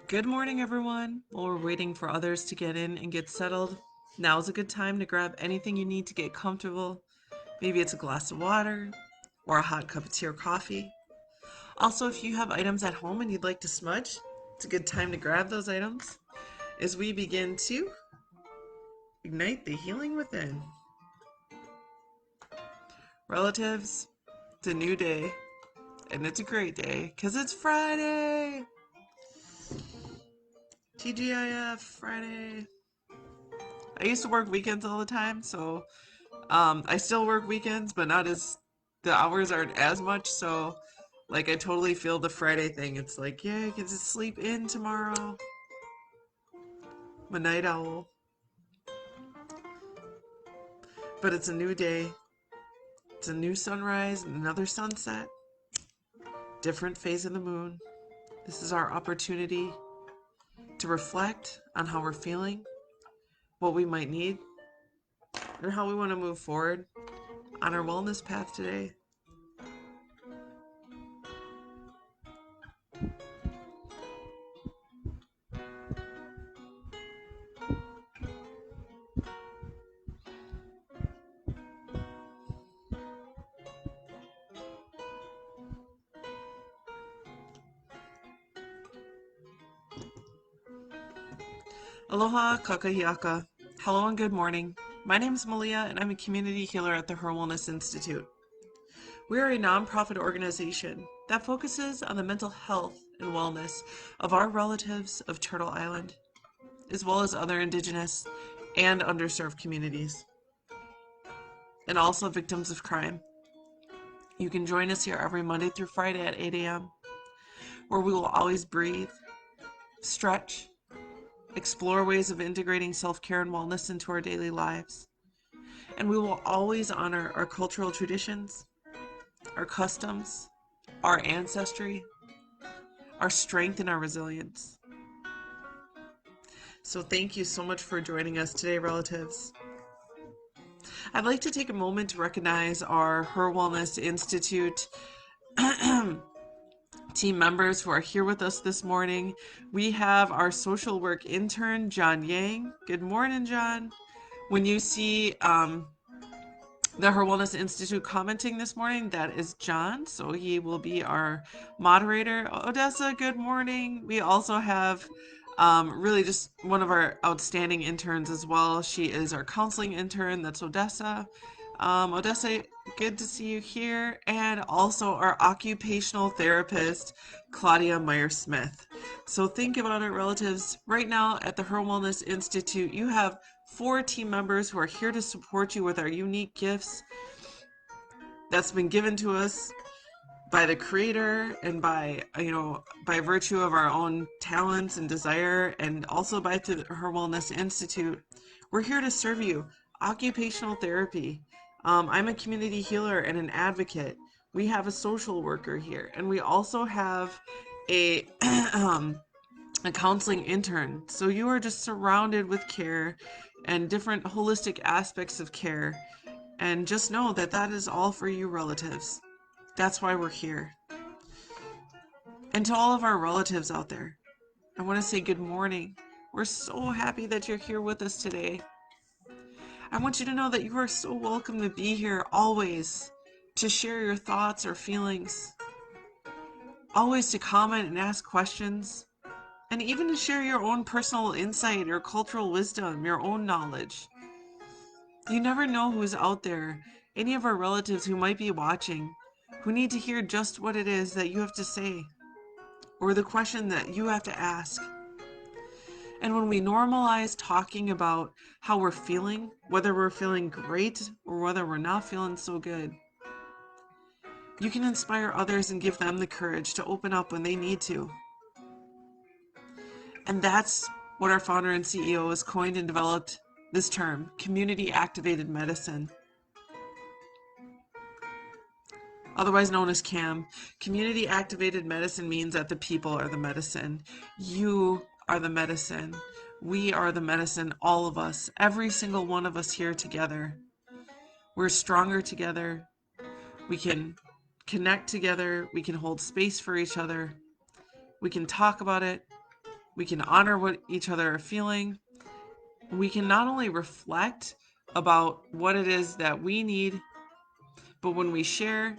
Good morning, everyone. While we're waiting for others to get in and get settled, now's a good time to grab anything you need to get comfortable. Maybe it's a glass of water or a hot cup of tea or coffee. Also, if you have items at home and you'd like to smudge, it's a good time to grab those items as we begin to ignite the healing within. Relatives, it's a new day, and it's a great day because it's Friday. TGIF Friday. I used to work weekends all the time, so I still work weekends, but not as the hours aren't as much. So, like, I totally feel the Friday thing. It's like, yeah, I can just sleep in tomorrow. I'm a night owl, but it's a new day. It's a new sunrise and another sunset. Different phase of the moon. This is our opportunity to reflect on how we're feeling, what we might need, and how we want to move forward on our wellness path today. Aloha kakahiaka. Hello and good morning. My name is Malia and I'm a community healer at the HIR Wellness Institute. We are a nonprofit organization that focuses on the mental health and wellness of our relatives of Turtle Island, as well as other Indigenous and underserved communities, and also victims of crime. You can join us here every Monday through Friday at 8 a.m., where we will always breathe, stretch, explore ways of integrating self-care and wellness into our daily lives. And we will always honor our cultural traditions, our customs, our ancestry, our strength, and our resilience. So thank you so much for joining us today, relatives. I'd like to take a moment to recognize our HIR Wellness Institute team members who are here with us this morning. We have our social work intern, John Yang. Good morning, John. When you see the HIR Wellness Institute commenting this morning, that is John, so he will be our moderator. Odessa, good morning. We also have really just one of our outstanding interns as well. She is our counseling intern, that's Odessa. Odessa, good to see you here. And also our occupational therapist, Claudia Meyer-Smith. So think about it, relatives. Right now at the HIR Wellness Institute, you have 4 team members who are here to support you with our unique gifts that's been given to us by the creator and by virtue of our own talents and desire, and also by the HIR Wellness Institute. We're here to serve you. Occupational therapy. I'm a community healer and an advocate. We have a social worker here, and we also have a a counseling intern. So you are just surrounded with care and different holistic aspects of care. And just know that that is all for you, relatives. That's why we're here. And to all of our relatives out there, I want to say good morning. We're so happy that you're here with us today. I want you to know that you are so welcome to be here always, to share your thoughts or feelings, always to comment and ask questions, and even to share your own personal insight, your cultural wisdom, your own knowledge. You never know who's out there, any of our relatives who might be watching, who need to hear just what it is that you have to say, or the question that you have to ask. And when we normalize talking about how we're feeling, whether we're feeling great or whether we're not feeling so good, you can inspire others and give them the courage to open up when they need to. And that's what our founder and CEO has coined and developed this term, community activated medicine, otherwise known as CAM. Community activated medicine means that the people are the medicine. You are the medicine. We are the medicine, all of us, every single one of us here together. We're stronger together. We can connect together. We can hold space for each other. We can talk about it. We can honor what each other are feeling. We can not only reflect about what it is that we need, but when we share,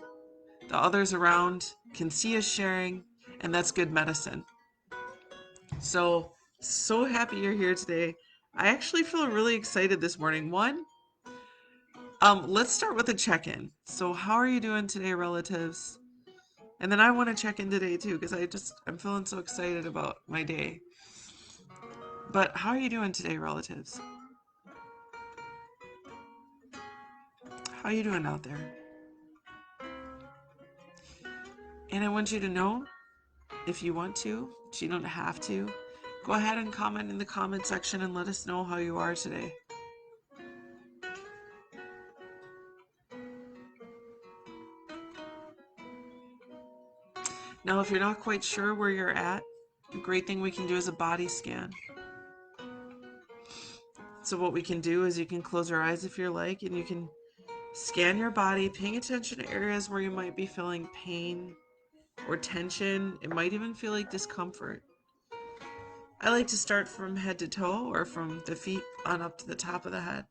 the others around can see us sharing, and that's good medicine. So happy you're here today. I actually feel really excited this morning. Let's start with a check-in. So how are you doing today, relatives? And then I want to check in today too, because I'm feeling so excited about my day. But how are you doing today, relatives? How are you doing out there? And I want you to know, if you want to, but you don't have to, go ahead and comment in the comment section and let us know how you are today. Now, if you're not quite sure where you're at, a great thing we can do is a body scan. So what we can do is you can close your eyes if you're like, and you can scan your body, paying attention to areas where you might be feeling pain or tension. It might even feel like discomfort. I like to start from head to toe or from the feet on up to the top of the head.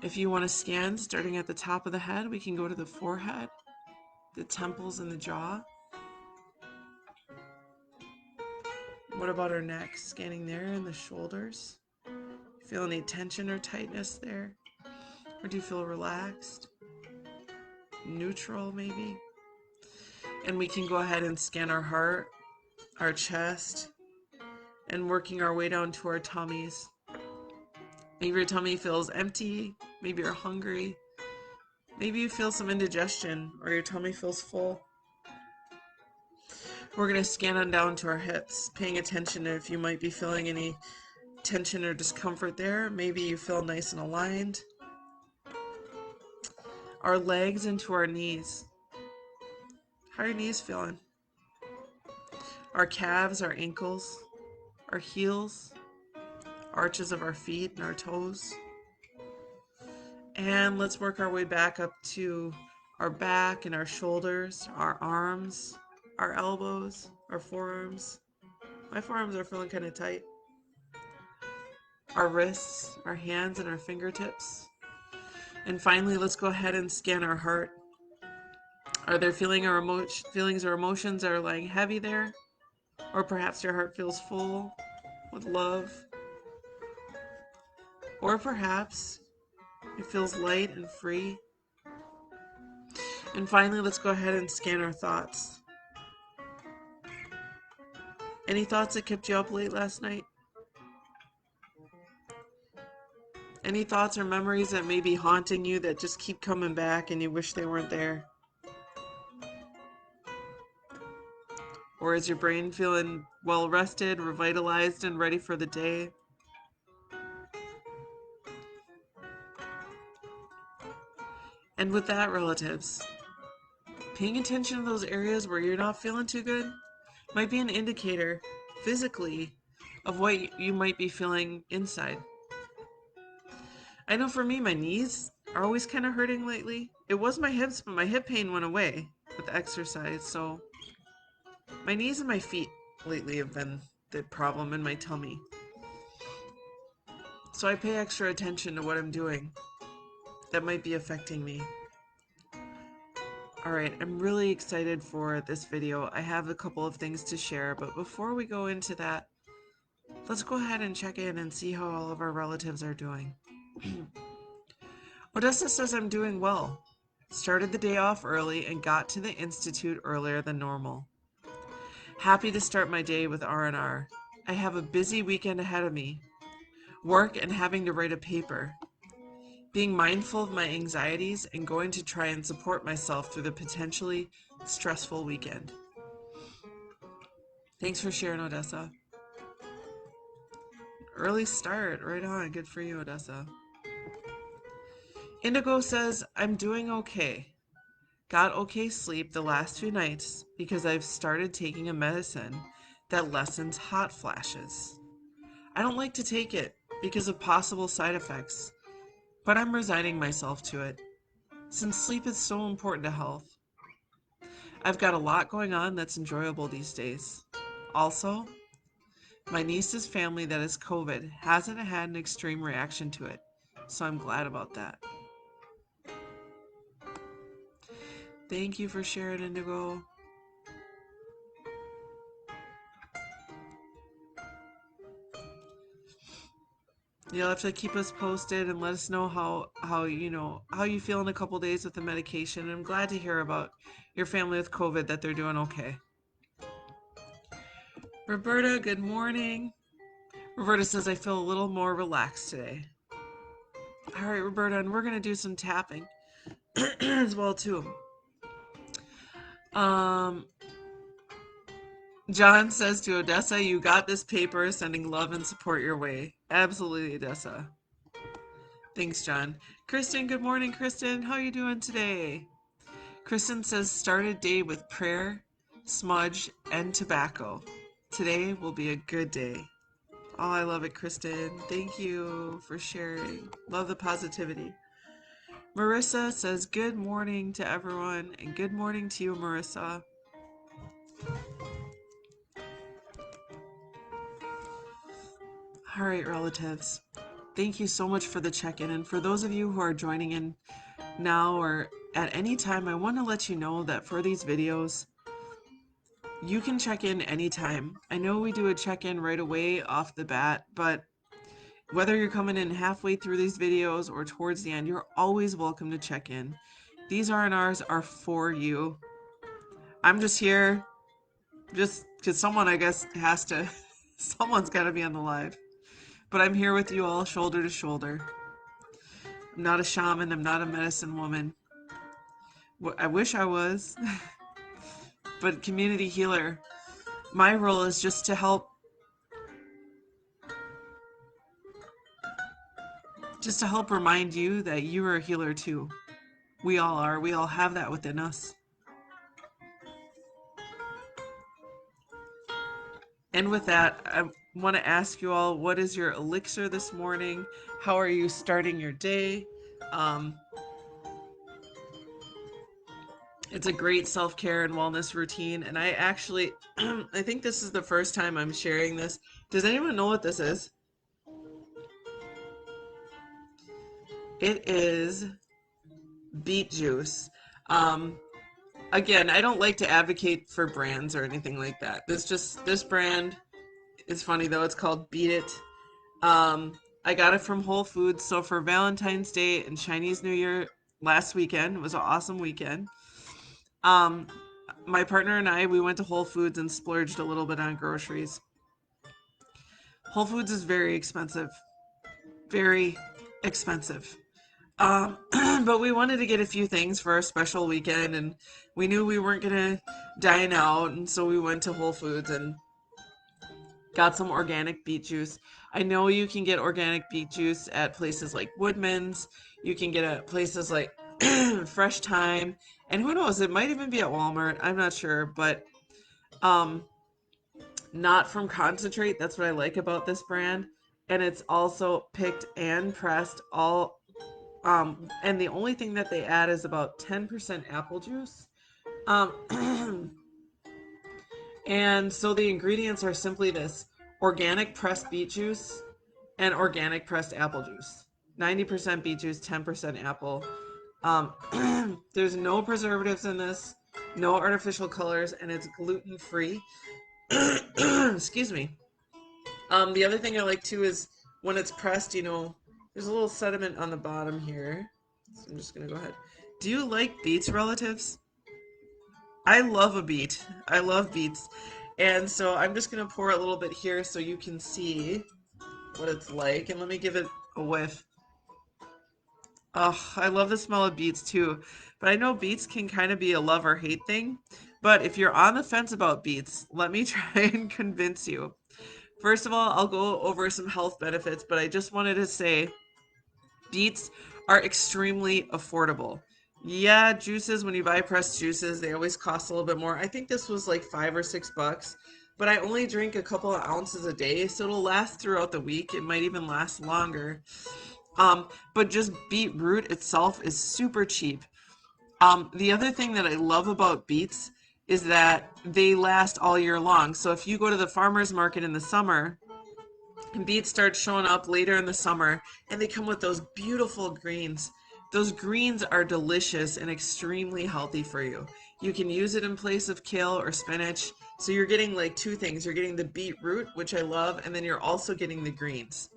If you want to scan starting at the top of the head, we can go to the forehead, the temples, and the jaw. What about our neck? Scanning there and the shoulders. Feel any tension or tightness there? Or do you feel relaxed? Neutral, maybe? And we can go ahead and scan our heart, our chest, and working our way down to our tummies. Maybe your tummy feels empty. Maybe you're hungry. Maybe you feel some indigestion or your tummy feels full. We're going to scan on down to our hips, paying attention if you might be feeling any tension or discomfort there. Maybe you feel nice and aligned. Our legs into our knees. How are your knees feeling? Our calves, our ankles, our heels, arches of our feet and our toes. And let's work our way back up to our back and our shoulders, our arms, our elbows, our forearms. My forearms are feeling kind of tight. Our wrists, our hands, and our fingertips. And finally, let's go ahead and scan our heart. Are there feelings or emotions that are lying heavy there? Or perhaps your heart feels full with love? Or perhaps it feels light and free? And finally, let's go ahead and scan our thoughts. Any thoughts that kept you up late last night? Any thoughts or memories that may be haunting you that just keep coming back and you wish they weren't there? Or is your brain feeling well rested, revitalized, and ready for the day? And with that, relatives, paying attention to those areas where you're not feeling too good might be an indicator physically of what you might be feeling inside. I know for me, my knees are always kind of hurting lately. It was my hips, but my hip pain went away with exercise. So my knees and my feet lately have been the problem in my tummy. So I pay extra attention to what I'm doing that might be affecting me. Alright, I'm really excited for this video. I have a couple of things to share, but before we go into that, let's go ahead and check in and see how all of our relatives are doing. Odessa says I'm doing well. Started the day off early and got to the Institute earlier than normal. Happy to start my day with R&R. I have a busy weekend ahead of me. Work and having to write a paper. Being mindful of my anxieties and going to try and support myself through the potentially stressful weekend. Thanks for sharing, Odessa. Early start. Right on. Good for you, Odessa. Indigo says, I'm doing okay. Got okay sleep the last few nights because I've started taking a medicine that lessens hot flashes. I don't like to take it because of possible side effects, but I'm resigning myself to it since sleep is so important to health. I've got a lot going on that's enjoyable these days. Also, my niece's family that is COVID hasn't had an extreme reaction to it, so I'm glad about that. Thank you for sharing, Indigo. You'll have to keep us posted and let us know how you feel in a couple days with the medication. I'm glad to hear about your family with COVID, that they're doing okay. Roberta, good morning. Roberta says, I feel a little more relaxed today. All right, Roberta, and we're going to do some tapping as well, too. Um, John says to Odessa, you got this paper, sending love and support your way. Absolutely, Odessa. Thanks, John. Kristen, good morning, Kristen. How are you doing today? Kristen says, start a day with prayer, smudge, and tobacco. Today will be a good day. Oh, I love it, Kristen. Thank you for sharing. Love the positivity. Marissa says, good morning to everyone, and good morning to you, Marissa. All right, relatives. Thank you so much for the check-in. And for those of you who are joining in now or at any time, I want to let you know that for these videos, you can check in anytime. I know we do a check-in right away off the bat, but whether you're coming in halfway through these videos or towards the end, you're always welcome to check in. These R&Rs are for you. I'm just here just because someone, I guess, has to, someone's got to be on the live. But I'm here with you all shoulder to shoulder. I'm not a shaman. I'm not a medicine woman. I wish I was, but community healer. My role is just to help remind you that you are a healer too. We all are. We all have that within us. And with that, I want to ask you all, what is your elixir this morning? How are you starting your day? It's a great self-care and wellness routine. And I actually, I think this is the first time I'm sharing this. Does anyone know what this is? It is beet juice. Again, I don't like to advocate for brands or anything like that. This brand is funny though. It's called Beat It. I got it from Whole Foods. So for Valentine's Day and Chinese New Year last weekend, it was an awesome weekend. My partner and I, we went to Whole Foods and splurged a little bit on groceries. Whole Foods is very expensive. Very expensive. But we wanted to get a few things for our special weekend, and we knew we weren't gonna dine out, and so we went to Whole Foods and got some organic beet juice. I know you can get organic beet juice at places like Woodman's. You can get it at places like Fresh Time, and who knows, it might even be at Walmart. I'm not sure, but not from concentrate. That's what I like about this brand, and it's also picked and pressed all. And the only thing that they add is about 10% apple juice. And so the ingredients are simply this: organic pressed beet juice and organic pressed apple juice. 90% beet juice, 10% apple. There's no preservatives in this, no artificial colors, and it's gluten free. Excuse me. The other thing I like too is when it's pressed, there's a little sediment on the bottom here. So I'm just gonna go ahead. Do you like beets, relatives? I love a beet. I love beets. And so I'm just gonna pour a little bit here so you can see what it's like. And let me give it a whiff. Oh, I love the smell of beets too. But I know beets can kind of be a love or hate thing. But if you're on the fence about beets, let me try and convince you. First of all, I'll go over some health benefits, but I just wanted to say beets are extremely affordable. Yeah, juices, when you buy pressed juices, they always cost a little bit more. I think this was like $5 or $6, but I only drink a couple of ounces a day, so it'll last throughout the week. It might even last longer. But just beetroot itself is super cheap. The other thing that I love about beets is that they last all year long. So if you go to the farmer's market in the summer, and beets start showing up later in the summer, and they come with those beautiful greens. Those greens are delicious and extremely healthy for you. You can use it in place of kale or spinach. So you're getting like two things. You're getting the beetroot, which I love, and then you're also getting the greens.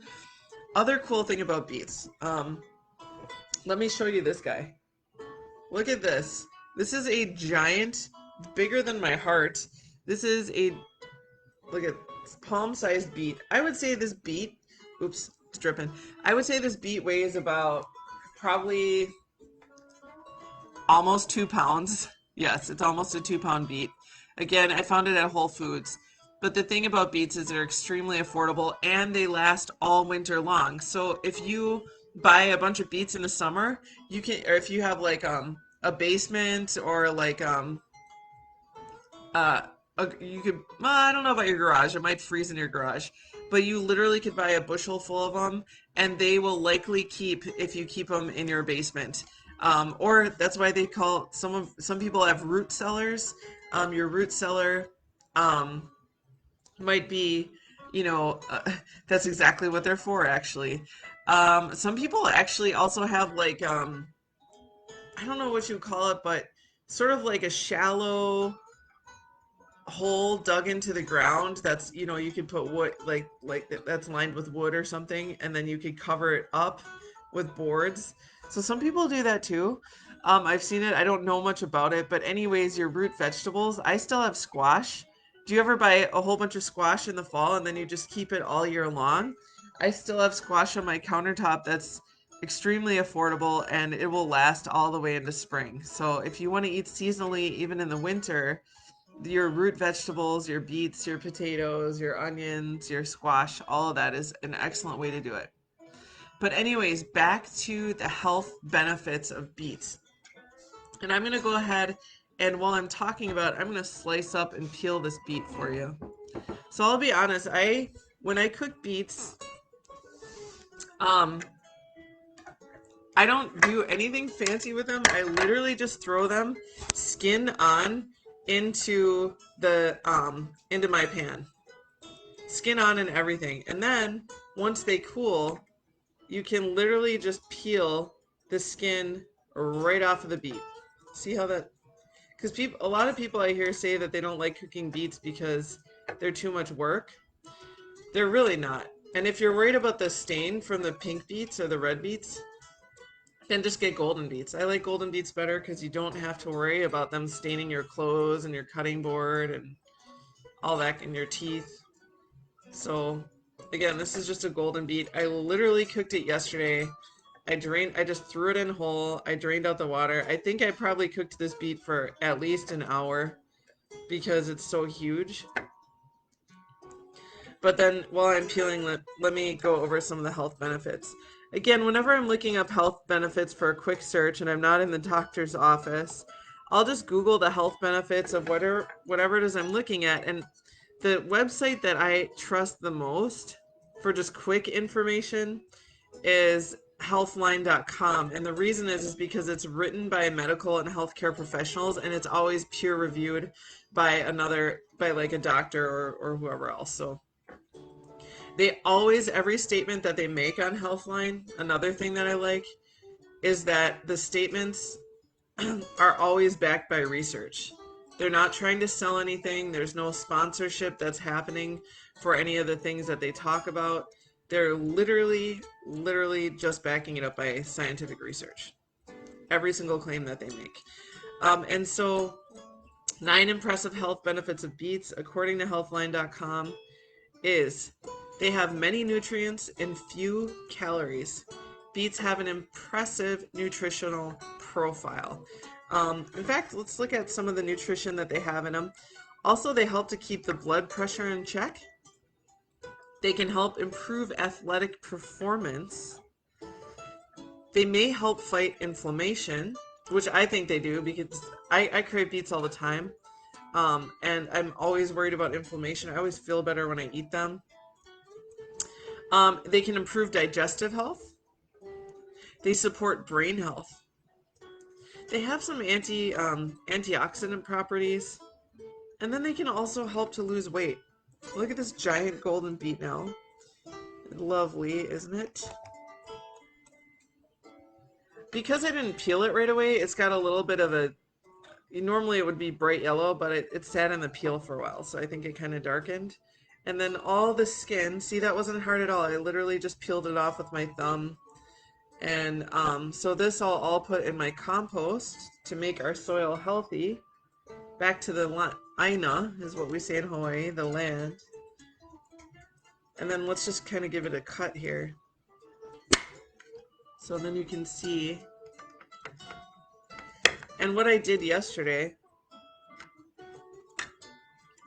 Other cool thing about beets. Let me show you this guy. Look at this. This is a giant, bigger than my heart. This is a, look at palm-sized beet. I would say this beet, oops, it's dripping. I would say this beet weighs about probably almost 2 pounds. Yes, it's almost a 2 pound beet. Again, I found it at Whole Foods. But the thing about beets is they're extremely affordable and they last all winter long. So if you buy a bunch of beets in the summer, you can, or if you have like a basement or like uh you could, well, I don't know about your garage, it might freeze in your garage, but you literally could buy a bushel full of them and they will likely keep if you keep them in your basement. Or that's why they call some people have root cellars. Your root cellar um might be, you know, that's exactly what they're for actually. Some people actually also have like I don't know what you call it, but sort of like a shallow hole dug into the ground that's, you know, you could put wood that's lined with wood or something, and then you could cover it up with boards. So some people do that too. I've seen it. I don't know much about it, but anyways, your root vegetables, I still have squash. Do you ever buy a whole bunch of squash in the fall and then you just keep it all year long? I still have squash on my countertop that's extremely affordable and it will last all the way into spring. So if you want to eat seasonally, even in the winter, your root vegetables, your beets, your potatoes, your onions, your squash, all of that is an excellent way to do it. But anyways, back to the health benefits of beets. And I'm going to go ahead and while I'm talking about it, I'm going to slice up and peel this beet for you. So I'll be honest, when I cook beets, um I don't do anything fancy with them. I literally just throw them skin on into my pan. Skin on and everything. And then once they cool, you can literally just peel the skin right off of the beet. See how that? Because a lot of people I hear say that they don't like cooking beets because they're too much work. They're really not. And if you're worried about the stain from the pink beets or the red beets, then just get golden beets. I like golden beets better because you don't have to worry about them staining your clothes and your cutting board and all that in your teeth. So again, this is just a golden beet. I literally cooked it yesterday. I just threw it in whole. I drained out the water. I think I probably cooked this beet for at least an hour because it's so huge. But then while I'm peeling, let me go over some of the health benefits. Again, whenever I'm looking up health benefits for a quick search and I'm not in the doctor's office, I'll just Google the health benefits of whatever it is I'm looking at. And the website that I trust the most for just quick information is healthline.com. And the reason is because it's written by medical and healthcare professionals and it's always peer reviewed by like a doctor or whoever else. So they always, every statement that they make on Healthline, another thing that I like is that the statements are always backed by research. They're not trying to sell anything. There's no sponsorship that's happening for any of the things that they talk about. They're literally just backing it up by scientific research. Every single claim that they make. And so, 9 impressive health benefits of beets, according to healthline.com, is they have many nutrients and few calories. Beets have an impressive nutritional profile. In fact, let's look at some of the nutrition that they have in them. Also, they help to keep the blood pressure in check. They can help improve athletic performance. They may help fight inflammation, which I think they do because I crave beets all the time. And I'm always worried about inflammation. I always feel better when I eat them. They can improve digestive health. They support brain health. They have some antioxidant properties. And then they can also help to lose weight. Look at this giant golden beet now. Lovely, isn't it? Because I didn't peel it right away, it's got a little bit of a... Normally it would be bright yellow, but it sat in the peel for a while, so I think it kind of darkened. And then all the skin, see, that wasn't hard at all. I literally just peeled it off with my thumb. And so this I'll all put in my compost to make our soil healthy. Back to the aina is what we say in Hawaii, the land. And then let's just kind of give it a cut here. So then you can see. And what I did yesterday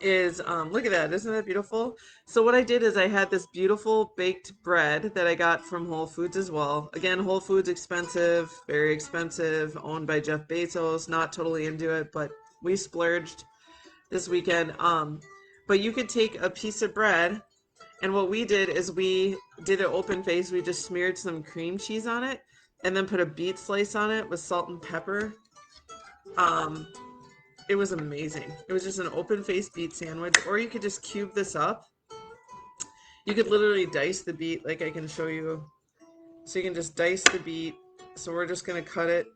is, look at that, isn't that beautiful? So what I did is I had this beautiful baked bread that I got from Whole Foods as well. Again, Whole Foods expensive, very expensive, owned by Jeff Bezos, not totally into it, but we splurged this weekend. But you could take a piece of bread, and what we did is we did an open face. We just smeared some cream cheese on it and then put a beet slice on it with salt and pepper. It was amazing. It was just an open-faced beet sandwich, or you could just cube this up. You could literally dice the beet, like I can show you. So you can just dice the beet. So we're just going to cut it.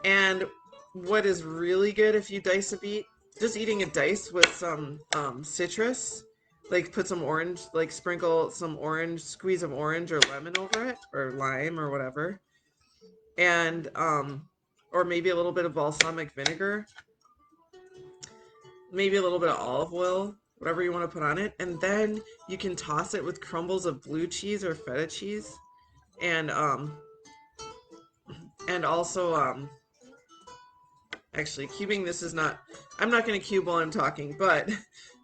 And what is really good if you dice a beet, just eating a dice with some citrus, like put some orange, like sprinkle some orange, squeeze of orange or lemon over it, or lime or whatever. And or maybe a little bit of balsamic vinegar, maybe a little bit of olive oil, whatever you want to put on it. And then you can toss it with crumbles of blue cheese or feta cheese. And also actually cubing this is not, I'm not going to cube while I'm talking, but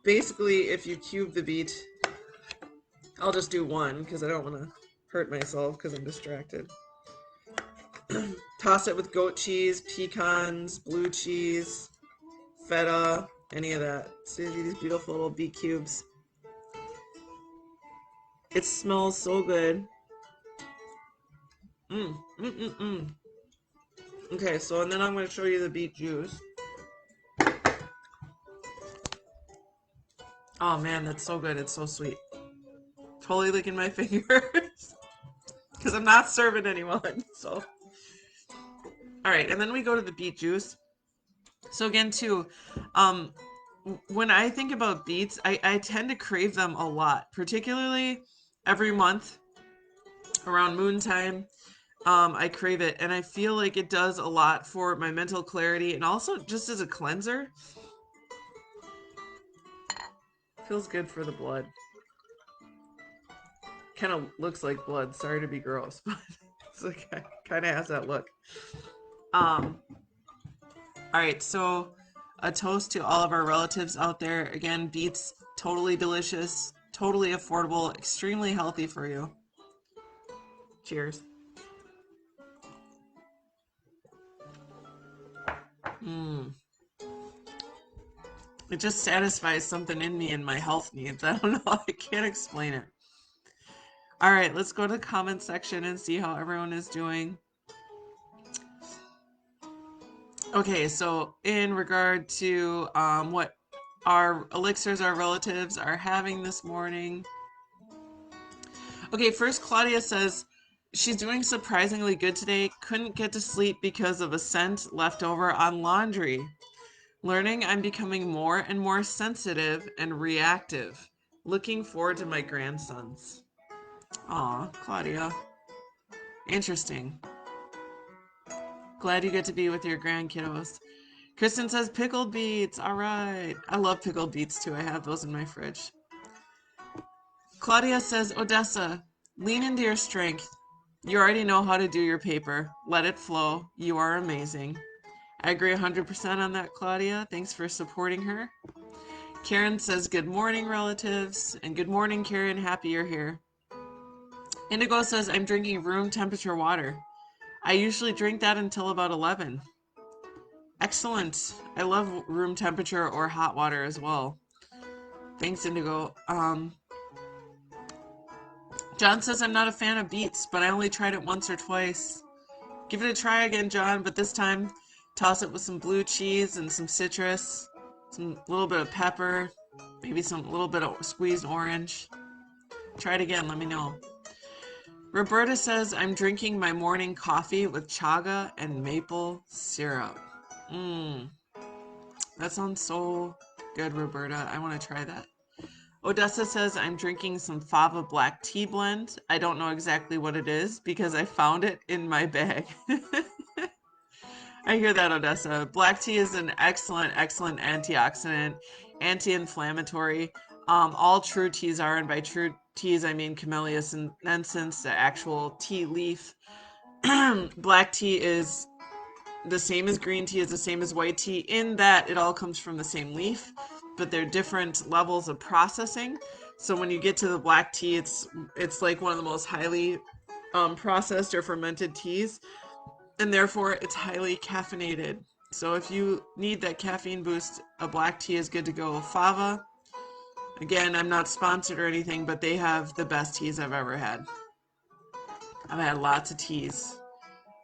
basically if you cube the beet, I'll just do one because I don't want to hurt myself because I'm distracted. Toss it with goat cheese, pecans, blue cheese, feta, any of that. See these beautiful little beet cubes. It smells so good. Okay, so and then I'm going to show you the beet juice. Oh man, that's so good. It's so sweet. Totally licking my fingers because I'm not serving anyone. So, all right, and then we go to the beet juice. So again, too, when I think about beets, I tend to crave them a lot, particularly every month around moon time. I crave it, and I feel like it does a lot for my mental clarity and also just as a cleanser. Feels good for the blood. Kind of looks like blood. Sorry to be gross, but it's like, kind of has that look. All right, so a toast to all of our relatives out there. Again, beets, totally delicious, totally affordable, extremely healthy for you. Cheers. It just satisfies something in me and my health needs. I don't know. I can't explain it. All right, let's go to the comment section and see how everyone is doing. Okay, so in regard to what our elixirs, our relatives are having this morning. Okay, first Claudia says she's doing surprisingly good today. Couldn't get to sleep because of a scent left over on laundry. Learning I'm becoming more and more sensitive and reactive. Looking forward to my grandsons. Aw, Claudia. Interesting. Glad you get to be with your grandkiddos. Kristen says pickled beets. All right. I love pickled beets too. I have those in my fridge. Claudia says, Odessa, lean into your strength. You already know how to do your paper. Let it flow. You are amazing. I agree 100% on that, Claudia. Thanks for supporting her. Karen says, good morning, relatives. And good morning, Karen. Happy you're here. Indigo says, I'm drinking room temperature water. I usually drink that until about 11. Excellent. I love room temperature or hot water as well. Thanks, Indigo. John says, I'm not a fan of beets, but I only tried it once or twice. Give it a try again, John, but this time toss it with some blue cheese and some citrus, some little bit of pepper, maybe some little bit of squeezed orange. Try it again, let me know. Roberta says, I'm drinking my morning coffee with chaga and maple syrup. That sounds so good, Roberta. I want to try that. Odessa says, I'm drinking some fava black tea blend. I don't know exactly what it is because I found it in my bag. I hear that, Odessa. Black tea is an excellent, excellent antioxidant, anti-inflammatory. All true teas are, and by true teas I mean Camellia sinensis, the actual tea leaf. Black tea is the same as green tea, is the same as white tea, in that it all comes from the same leaf, but they're different levels of processing. So when you get to the black tea, it's like one of the most highly processed or fermented teas, and therefore it's highly caffeinated. So if you need that caffeine boost, a black tea is good to go. Fava, again, I'm not sponsored or anything, but they have the best teas I've ever had. I've had lots of teas.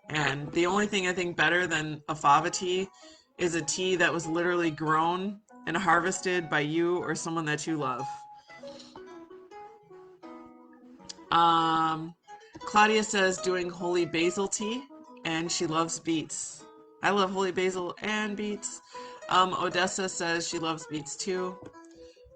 And the only thing I think better than a fava tea is a tea that was literally grown and harvested by you or someone that you love. Claudia says doing holy basil tea, and she loves beets. I love holy basil and beets. Odessa says she loves beets too.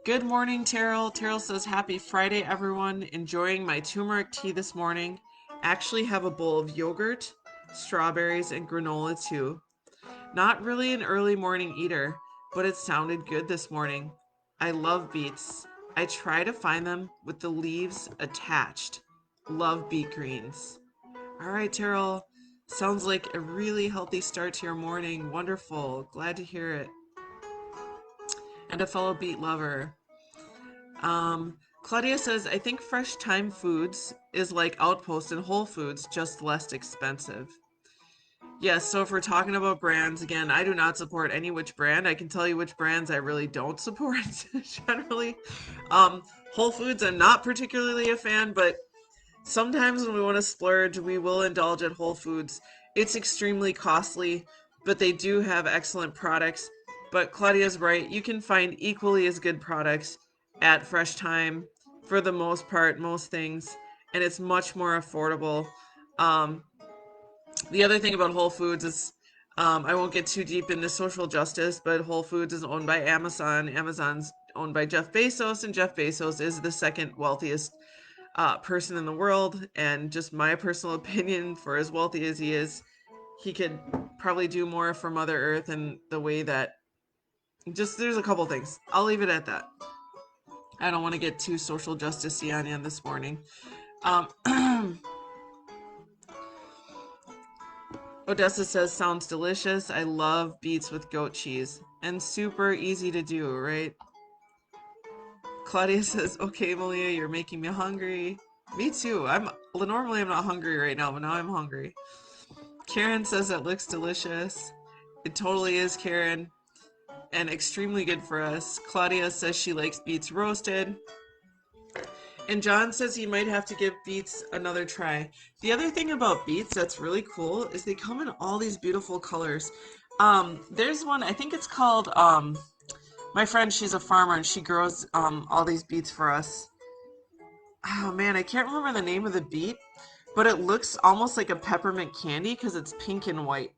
Good morning, Terrell. Terrell says, happy Friday, everyone. Enjoying my turmeric tea this morning. Actually have a bowl of yogurt, strawberries, and granola too. Not really an early morning eater, but it sounded good this morning. I love beets. I try to find them with the leaves attached. Love beet greens. All right, Terrell. Sounds like a really healthy start to your morning. Wonderful. Glad to hear it. And a fellow beet lover. Claudia says, I think Fresh Time Foods is like Outpost and Whole Foods, just less expensive. Yes, so if we're talking about brands, again, I do not support any which brand. I can tell you which brands I really don't support generally. Whole Foods, I'm not particularly a fan, but sometimes when we want to splurge, we will indulge at Whole Foods. It's extremely costly, but they do have excellent products. But Claudia's right, you can find equally as good products at Fresh Time for the most part, most things, and it's much more affordable. Um, the other thing about Whole Foods is, I won't get too deep into social justice, but Whole Foods is owned by Amazon. Amazon's owned by Jeff Bezos, and Jeff Bezos is the second wealthiest person in the world. And just my personal opinion, for as wealthy as he is, he could probably do more for Mother Earth and the way that just there's a couple things. I'll leave it at that. I don't want to get too social justice-y on you this morning. Odessa says, sounds delicious. I love beets with goat cheese. And super easy to do, right? Claudia says, okay, Malia, you're making me hungry. Me too. Normally I'm not hungry right now, but now I'm hungry. Karen says that looks delicious. It totally is, Karen. And extremely good for us. Claudia says she likes beets roasted. And John says he might have to give beets another try. The other thing about beets that's really cool is they come in all these beautiful colors. There's one, I think it's called, my friend, she's a farmer and she grows all these beets for us. Oh man, I can't remember the name of the beet, but it looks almost like a peppermint candy because it's pink and white.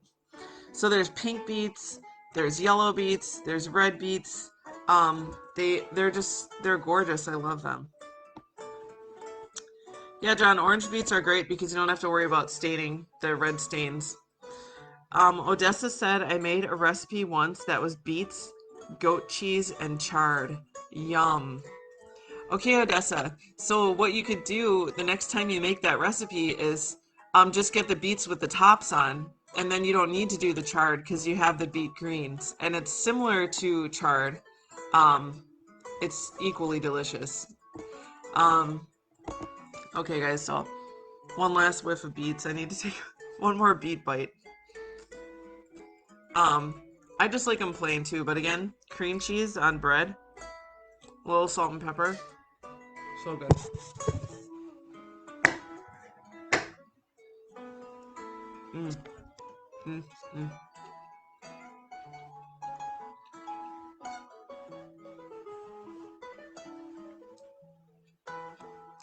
So there's pink beets, there's yellow beets, there's red beets. They're gorgeous. I love them. Yeah, John, orange beets are great because you don't have to worry about staining the red stains. Odessa said, I made a recipe once that was beets, goat cheese, and chard. Yum. Okay, Odessa. So what you could do the next time you make that recipe is just get the beets with the tops on, and then you don't need to do the chard because you have the beet greens. And it's similar to chard. it's equally delicious. Um, okay, guys, so one last whiff of beets. I need to take one more beet bite. Um, I just like them plain too, but again, cream cheese on bread, a little salt and pepper, so good. Mm, mm, mm.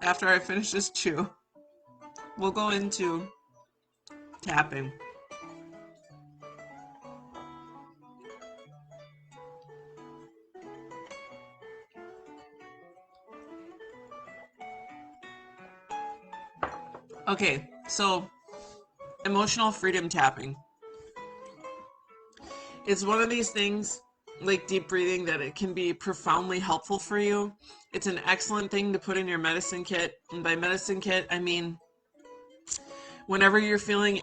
After I finish this chew, we'll go into tapping. Okay, so emotional freedom tapping. It's one of these things like deep breathing that it can be profoundly helpful for you. It's an excellent thing to put in your medicine kit. And by medicine kit, I mean whenever you're feeling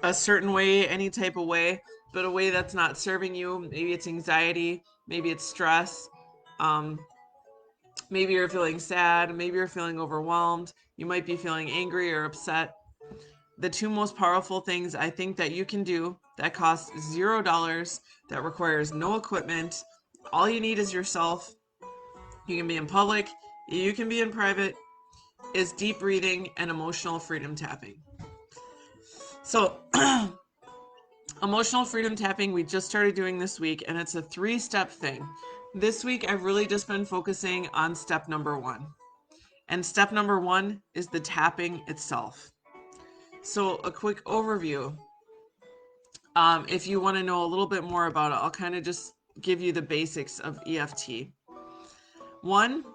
a certain way, any type of way, but a way that's not serving you. Maybe it's anxiety, maybe it's stress, um, maybe you're feeling sad, maybe you're feeling overwhelmed, you might be feeling angry or upset. The two most powerful things I think that you can do that cost $0, that requires no equipment, all you need is yourself. You can be in public, you can be in private, is deep breathing and emotional freedom tapping. So, emotional freedom tapping, we just started doing this week, and it's a 3-step thing. This week, I've really just been focusing on step number 1. And step number 1 is the tapping itself. So, a quick overview. If you want to know a little bit more about it, I'll kind of just give you the basics of EFT. 1,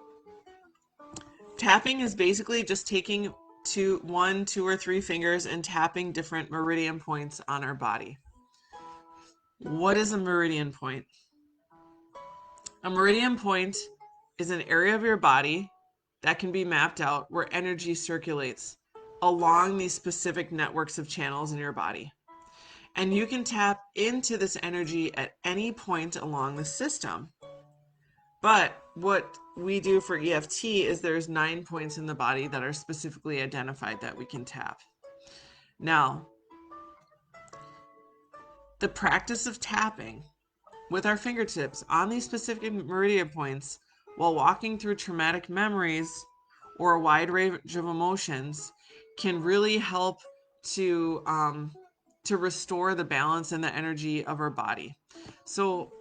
tapping is basically just taking 1, 2, or 3 fingers and tapping different meridian points on our body. What is a meridian point? A meridian point is an area of your body that can be mapped out where energy circulates along these specific networks of channels in your body. And you can tap into this energy at any point along the system. But what we do for EFT is there's 9 points in the body that are specifically identified that we can tap. Now, the practice of tapping with our fingertips on these specific meridian points while walking through traumatic memories or a wide range of emotions can really help to restore the balance and the energy of our body. So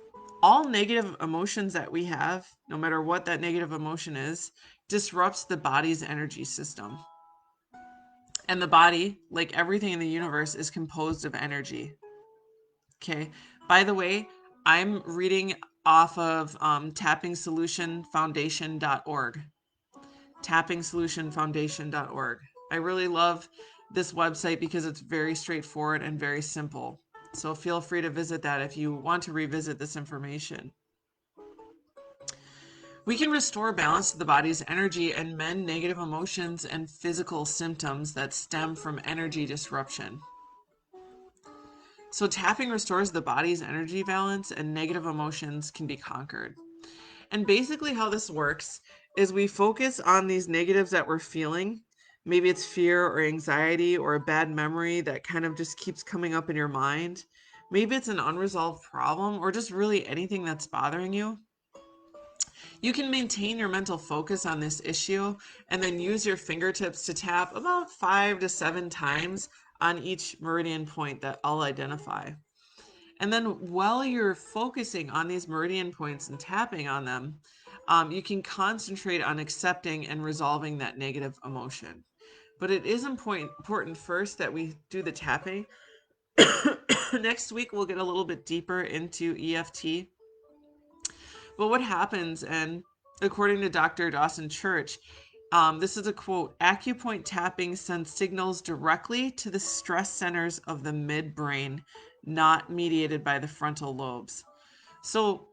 all negative emotions that we have, no matter what that negative emotion is, disrupts the body's energy system. And the body, like everything in the universe, is composed of energy. Okay. By the way, I'm reading off of tappingsolutionfoundation.org. Tappingsolutionfoundation.org. I really love this website because it's very straightforward and very simple. So feel free to visit that if you want to revisit this information. We can restore balance to the body's energy and mend negative emotions and physical symptoms that stem from energy disruption. So tapping restores the body's energy balance and negative emotions can be conquered. And basically how this works is we focus on these negatives that we're feeling. Maybe it's fear or anxiety or a bad memory that kind of just keeps coming up in your mind. Maybe it's an unresolved problem or just really anything that's bothering you. You can maintain your mental focus on this issue and then use your fingertips to tap about 5 to 7 times on each meridian point that I'll identify. And then while you're focusing on these meridian points and tapping on them, you can concentrate on accepting and resolving that negative emotion. But it is important first that we do the tapping. Next week, we'll get a little bit deeper into EFT. But what happens, and according to Dr. Dawson Church, this is a quote, acupoint tapping sends signals directly to the stress centers of the midbrain, not mediated by the frontal lobes. So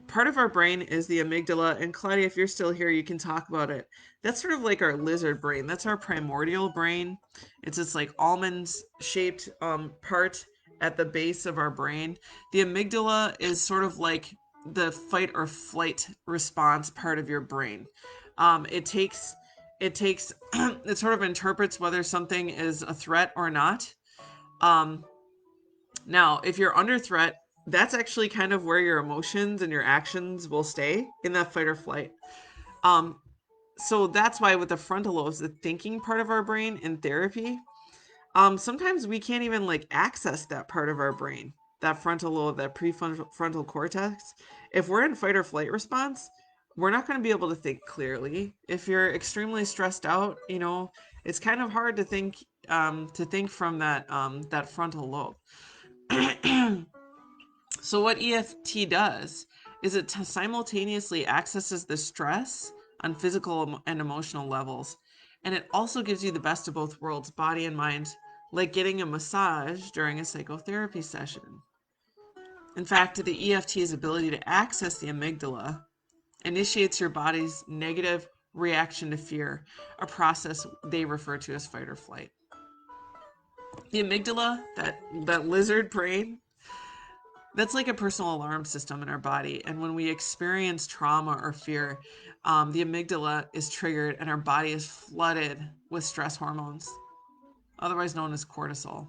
part of our brain is the amygdala, and Claudia, if you're still here, you can talk about it. That's sort of like our lizard brain. That's our primordial brain. It's this like almond shaped part at the base of our brain. The amygdala is sort of like the fight or flight response part of your brain. It takes it sort of interprets whether something is a threat or not. Um, Now, if you're under threat, that's actually kind of where your emotions and your actions will stay in that fight or flight. Um, so that's why with the frontal lobes, the thinking part of our brain in therapy, sometimes we can't even like access that part of our brain, that frontal lobe, that prefrontal cortex. If we're in fight or flight response, we're not going to be able to think clearly. If you're extremely stressed out, it's kind of hard to think from that frontal lobe. So what EFT does is it simultaneously accesses the stress on physical and emotional levels, and it also gives you the best of both worlds, body and mind, like getting a massage during a psychotherapy session. In fact, the EFT's ability to access the amygdala initiates your body's negative reaction to fear, a process they refer to as fight or flight. The amygdala, that lizard brain, that's like a personal alarm system in our body. And when we experience trauma or fear, the amygdala is triggered and our body is flooded with stress hormones, otherwise known as cortisol.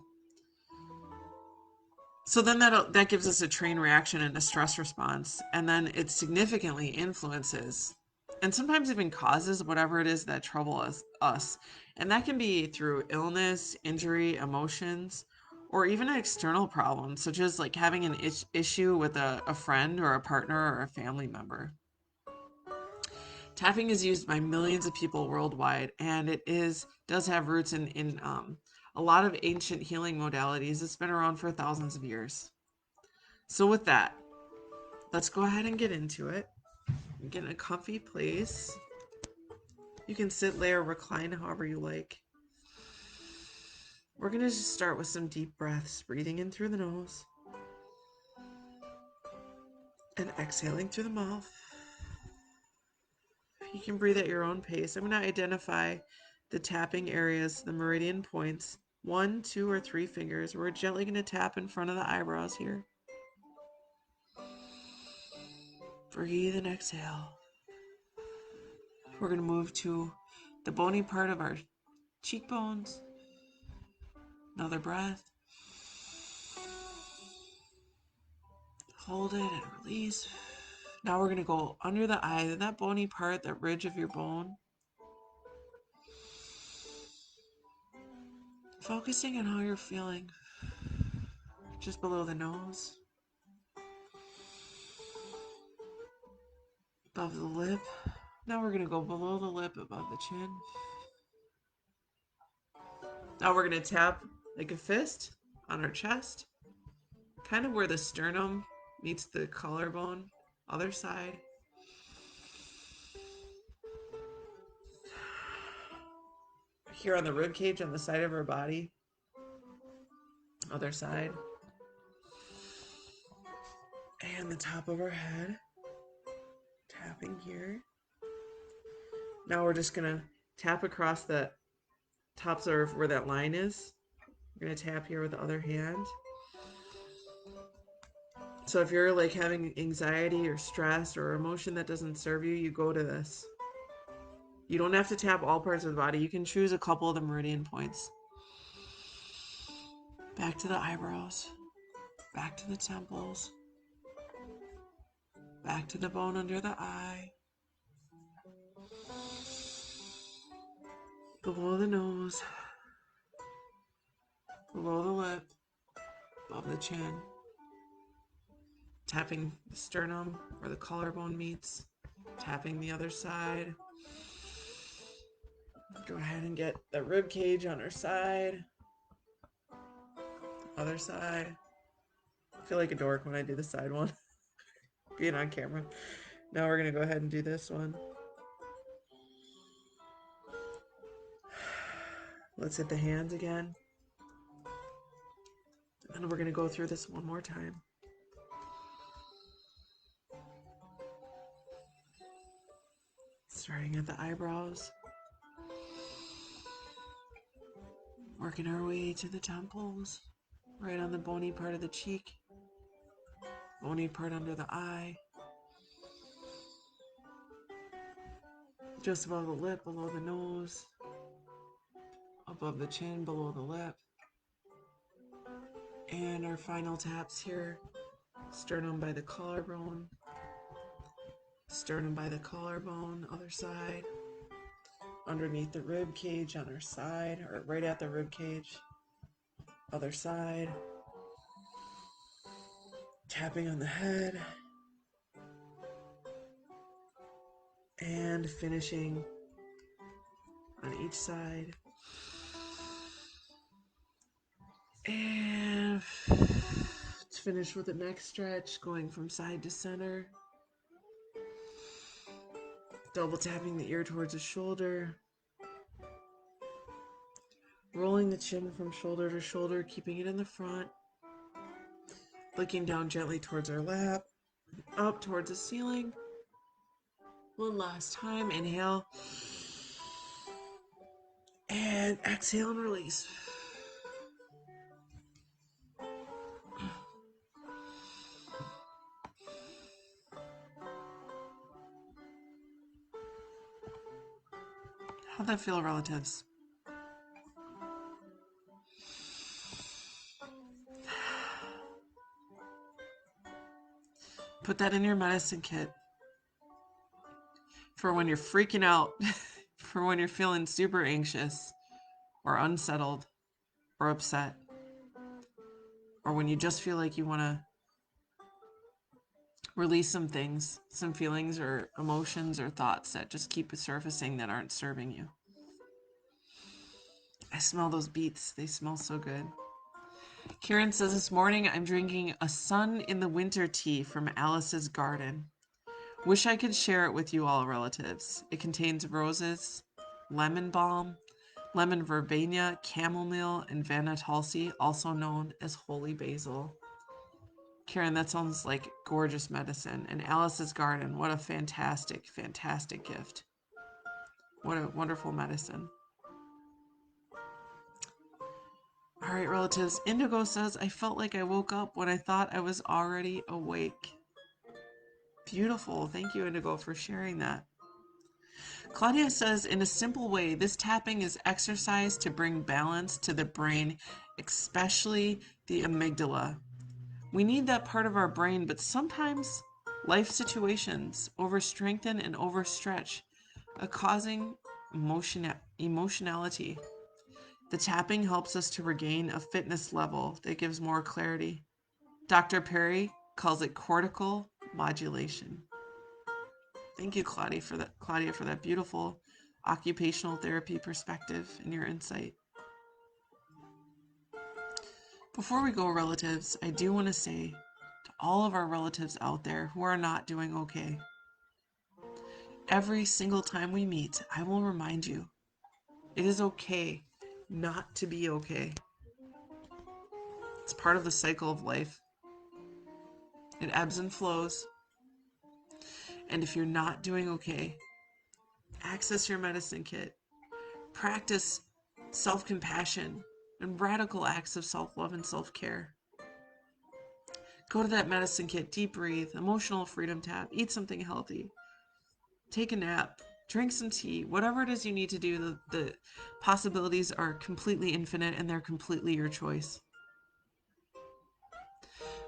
So then that gives us a chain reaction and a stress response, and then it significantly influences and sometimes even causes whatever it is that troubles us. And that can be through illness, injury, emotions, or even an external problem, such as like having an issue with a friend or a partner or a family member. Tapping is used by millions of people worldwide, and does have roots in a lot of ancient healing modalities. It's been around for thousands of years. So with that, let's go ahead and get into it. Get in a comfy place. You can sit, lay, or recline however you like. We're going to just start with some deep breaths, breathing in through the nose and exhaling through the mouth. You can breathe at your own pace. I'm going to identify the tapping areas, the meridian points, 1, 2, or 3 fingers. We're gently going to tap in front of the eyebrows here. Breathe and exhale. We're going to move to the bony part of our cheekbones. Another breath. Hold it and release. Now we're going to go under the eye, that bony part, that ridge of your bone. Focusing on how you're feeling just below the nose, above the lip. Now we're going to go below the lip, above the chin. Now we're going to tap like a fist on our chest, kind of where the sternum meets the collarbone, other side. Here on the rib cage on the side of our body, other side. And the top of our head, tapping here. Now we're just going to tap across the tops of where that line is. We're going to tap here with the other hand. So if you're like having anxiety or stress or emotion that doesn't serve you, you go to this. You don't have to tap all parts of the body. You can choose a couple of the meridian points. Back to the eyebrows, back to the temples, back to the bone under the eye, below the nose, below the lip, above the chin, tapping the sternum where the collarbone meets, tapping the other side. Go ahead and get the rib cage on our side, other side. I feel like a dork when I do the side one, being on camera. Now we're going to go ahead and do this one. Let's hit the hands again. And we're going to go through this one more time. Starting at the eyebrows. Working our way to the temples. Right on the bony part of the cheek. Bony part under the eye. Just above the lip, below the nose, above the chin, below the lip. And our final taps here, sternum by the collarbone, sternum by the collarbone, other side, underneath the rib cage on our side, or right at the rib cage, other side, tapping on the head, and finishing on each side. And let's finish with the neck stretch, going from side to center. Double tapping the ear towards the shoulder. Rolling the chin from shoulder to shoulder, keeping it in the front. Looking down gently towards our lap. Up towards the ceiling. One last time. Inhale. And exhale and release. How'd that feel, relatives? Put that in your medicine kit for when you're freaking out, for when you're feeling super anxious or unsettled or upset, or when you just feel like you want to release some things, some feelings or emotions or thoughts that just keep surfacing that aren't serving you. I smell those beets. They smell so good. Karen says, this morning I'm drinking a sun in the winter tea from Alice's garden. Wish I could share it with you all, relatives. It contains roses, lemon balm, lemon verbena, chamomile, and vanna-tulsi, also known as holy basil. Karen, that sounds like gorgeous medicine. And Alice's garden, what a fantastic, fantastic gift. What a wonderful medicine. All right, relatives. Indigo says, I felt like I woke up when I thought I was already awake. Beautiful. Thank you, Indigo, for sharing that. Claudia says, in a simple way, this tapping is exercise to bring balance to the brain, especially the amygdala. We need that part of our brain, but sometimes life situations overstrengthen and overstretch, causing emotionality. The tapping helps us to regain a fitness level that gives more clarity. Dr. Perry calls it cortical modulation. Thank you, Claudia, for that beautiful occupational therapy perspective and your insight. Before we go, relatives, I do want to say to all of our relatives out there who are not doing okay, every single time we meet, I will remind you, it is okay not to be okay. It's part of the cycle of life. It ebbs and flows. And if you're not doing okay, access your medicine kit. Practice self-compassion and radical acts of self-love and self-care. Go to that medicine kit, deep breathe, emotional freedom tap, eat something healthy, take a nap, drink some tea, whatever it is you need to do. The possibilities are completely infinite and they're completely your choice.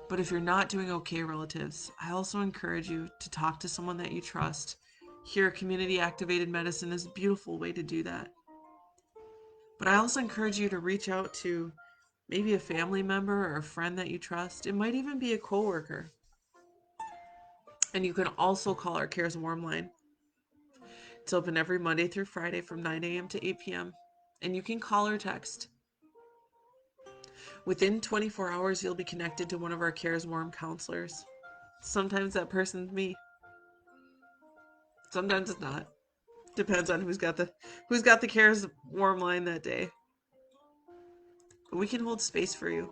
But if you're not doing okay, relatives, I also encourage you to talk to someone that you trust. Here, community activated medicine is a beautiful way to do that. But I also encourage you to reach out to maybe a family member or a friend that you trust. It might even be a coworker. And you can also call our Cares Warm line. It's open every Monday through Friday from 9 a.m. to 8 p.m. And you can call or text. Within 24 hours, you'll be connected to one of our Cares Warm counselors. Sometimes that person's me. Sometimes it's not. Depends on who's got the Cares Warm line that day. But we can hold space for you.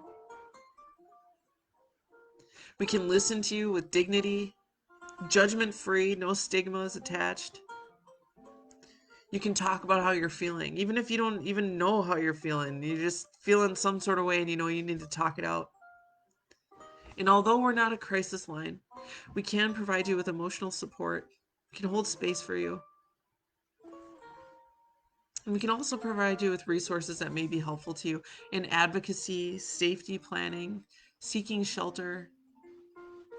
We can listen to you with dignity, judgment-free, no stigmas attached. You can talk about how you're feeling, even if you don't even know how you're feeling. You're just feeling some sort of way and you know you need to talk it out. And although we're not a crisis line, we can provide you with emotional support. We can hold space for you. And we can also provide you with resources that may be helpful to you in advocacy, safety planning, seeking shelter.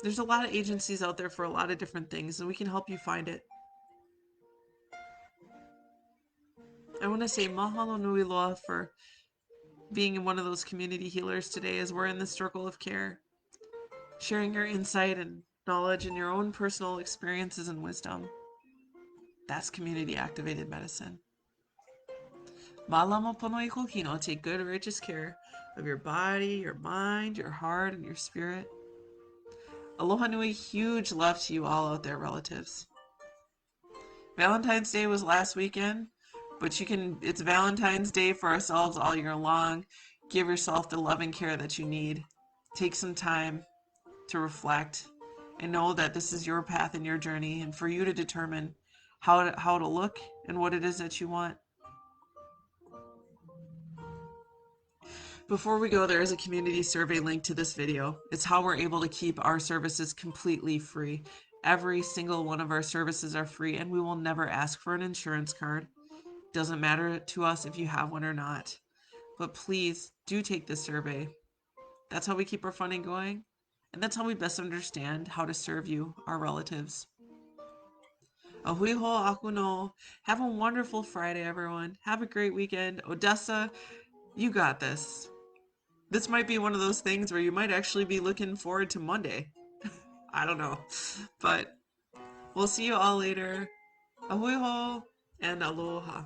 There's a lot of agencies out there for a lot of different things, and we can help you find it. I want to say mahalo nui loa for being one of those community healers today as we're in the circle of care, sharing your insight and knowledge and your own personal experiences and wisdom. That's community activated medicine. Malama pono I kokino, take good, righteous care of your body, your mind, your heart, and your spirit. Aloha nui, huge love to you all out there, relatives. Valentine's Day was last weekend, but it's Valentine's Day for ourselves all year long. Give yourself the love and care that you need. Take some time to reflect and know that this is your path and your journey, and for you to determine how to look and what it is that you want. Before we go, there is a community survey link to this video. It's how we're able to keep our services completely free. Every single one of our services are free, and we will never ask for an insurance card. Doesn't matter to us if you have one or not. But please do take this survey. That's how we keep our funding going, and that's how we best understand how to serve you, our relatives. Ahui ho aku no. Have a wonderful Friday, everyone. Have a great weekend. Odessa, you got this. This might be one of those things where you might actually be looking forward to Monday. I don't know. But we'll see you all later. Ahui ho and aloha.